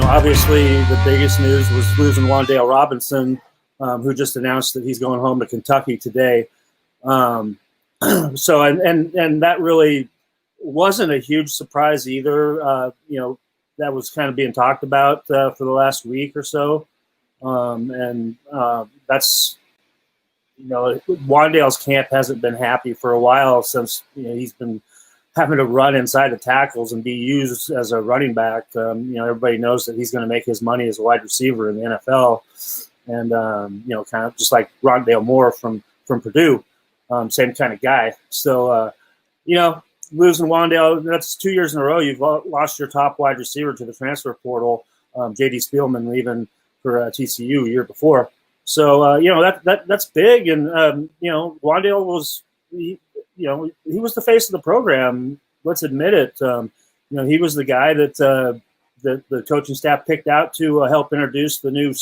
Obviously the biggest news was losing Wandale Robinson, who just announced that he's going home to Kentucky today. And that really wasn't a huge surprise either. That was kind of being talked about for the last week or so. That's, Wandale's camp hasn't been happy for a while since, he's been having to run inside the tackles and be used as a running back. Everybody knows that he's going to make his money as a wide receiver in the NFL. And, kind of just like Rondale Moore from Purdue, same kind of guy. So, losing Wandale, that's 2 years in a row you've lost your top wide receiver to the transfer portal. J.D. Spielman leaving for TCU a year before. So, that's big. And, Wandale was he was the face of the program. Let's admit it. He was the guy that the coaching staff picked out to help introduce the new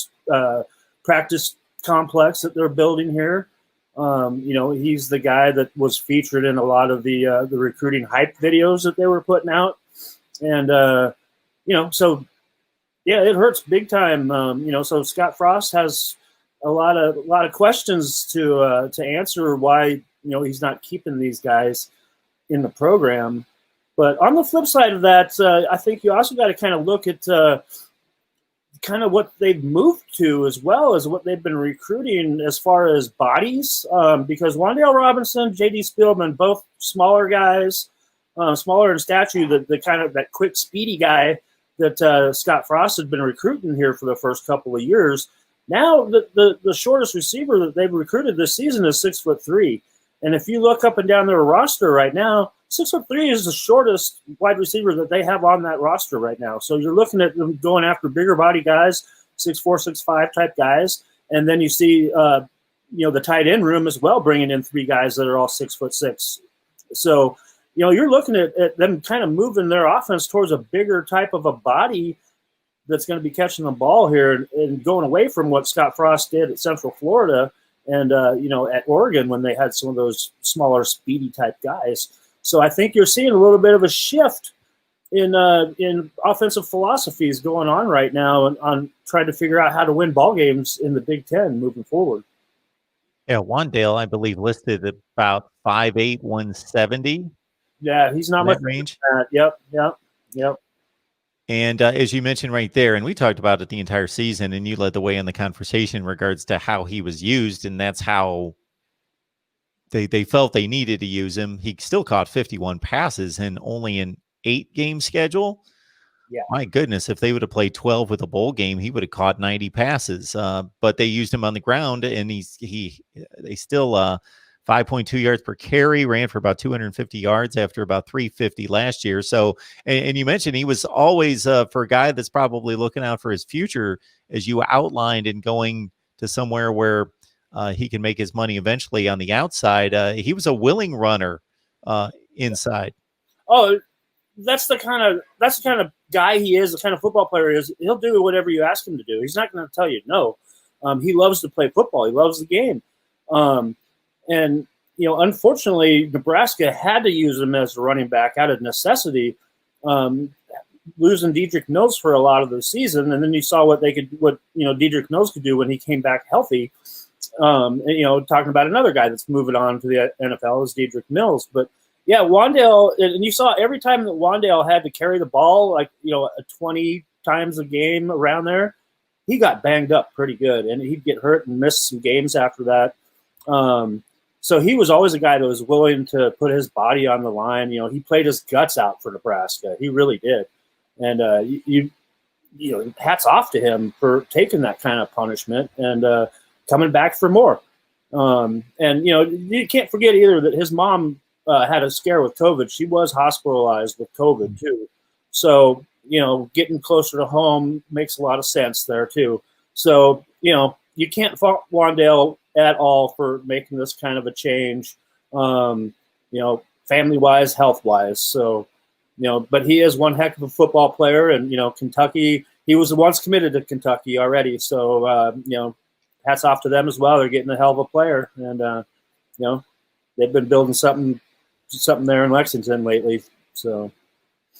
practice complex that they're building here. He's the guy that was featured in a lot of the recruiting hype videos that they were putting out. And, so, yeah, it hurts big time. So Scott Frost has a lot of questions to answer why, he's not keeping these guys in the program. But on the flip side of that, I think you also got to kind of look at kind of what they've moved to as well as what they've been recruiting as far as bodies. Because Wandale Robinson, J.D. Spielman, both smaller guys, smaller in stature, the kind of that quick, speedy guy that Scott Frost had been recruiting here for the first couple of years. Now the shortest receiver that they've recruited this season is 6'3". And if you look up and down their roster right now, 6'3" is the shortest wide receiver that they have on that roster right now. So you're looking at them going after bigger body guys, 6'4", 6'5" type guys. And then you see, the tight end room as well, bringing in three guys that are all 6'6". So, you're looking at them kind of moving their offense towards a bigger type of a body that's going to be catching the ball here and going away from what Scott Frost did at Central Florida and, at Oregon when they had some of those smaller, speedy type guys. So I think you're seeing a little bit of a shift in offensive philosophies going on right now on trying to figure out how to win ball games in the Big Ten moving forward. Yeah, Wandale, I believe, listed at about 5'8", 170. Yeah, he's not much range. Yep. And as you mentioned right there, and we talked about it the entire season, and you led the way in the conversation in regards to how he was used, and that's how they felt they needed to use him. He still caught 51 passes in only an 8-game schedule. Yeah. My goodness, if they would have played 12 with a bowl game, he would have caught 90 passes. But they used him on the ground, and they still 5.2 yards per carry, ran for about 250 yards after about 350 last year. So, and you mentioned he was always for a guy that's probably looking out for his future, as you outlined, and going to somewhere where he can make his money eventually on the outside. He was a willing runner inside. Oh, that's the kind of guy he is, the kind of football player he is. He'll do whatever you ask him to do. He's not going to tell you no. He loves to play football. He loves the game. And, unfortunately, Nebraska had to use him as a running back out of necessity, losing Dedrick Mills for a lot of the season. And then you saw what Dedrick Mills could do when he came back healthy. Talking about another guy that's moving on to the NFL is Dedrick Mills. But, yeah, Wandale, and you saw every time that Wandale had to carry the ball, 20 times a game around there, he got banged up pretty good. And he'd get hurt and miss some games after that. So he was always a guy that was willing to put his body on the line. He played his guts out for Nebraska. He really did. And hats off to him for taking that kind of punishment and coming back for more. You can't forget either that his mom had a scare with COVID. She was hospitalized with COVID too. So, getting closer to home makes a lot of sense there too. So, you can't fault Wandale at all for making this kind of a change, family-wise, health-wise. So, but he is one heck of a football player. And, Kentucky, he was once committed to Kentucky already. So, hats off to them as well. They're getting a hell of a player. And, they've been building something there in Lexington lately. So,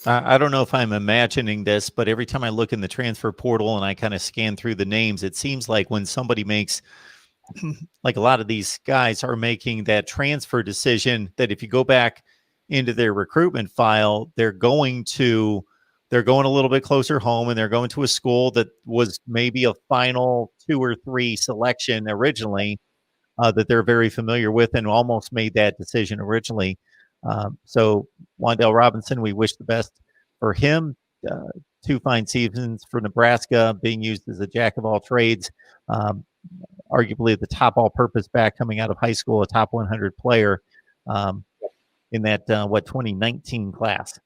I don't know if I'm imagining this, but every time I look in the transfer portal and I kind of scan through the names, it seems like when somebody makes, like a lot of these guys are making that transfer decision, that if you go back into their recruitment file, they're going a little bit closer home, and they're going to a school that was maybe a final 2 or 3 selection originally, that they're very familiar with and almost made that decision originally. So Wandale Robinson, we wish the best for him. 2 fine seasons for Nebraska, being used as a jack of all trades. Arguably the top all-purpose back coming out of high school, a top 100 player, in that 2019 class.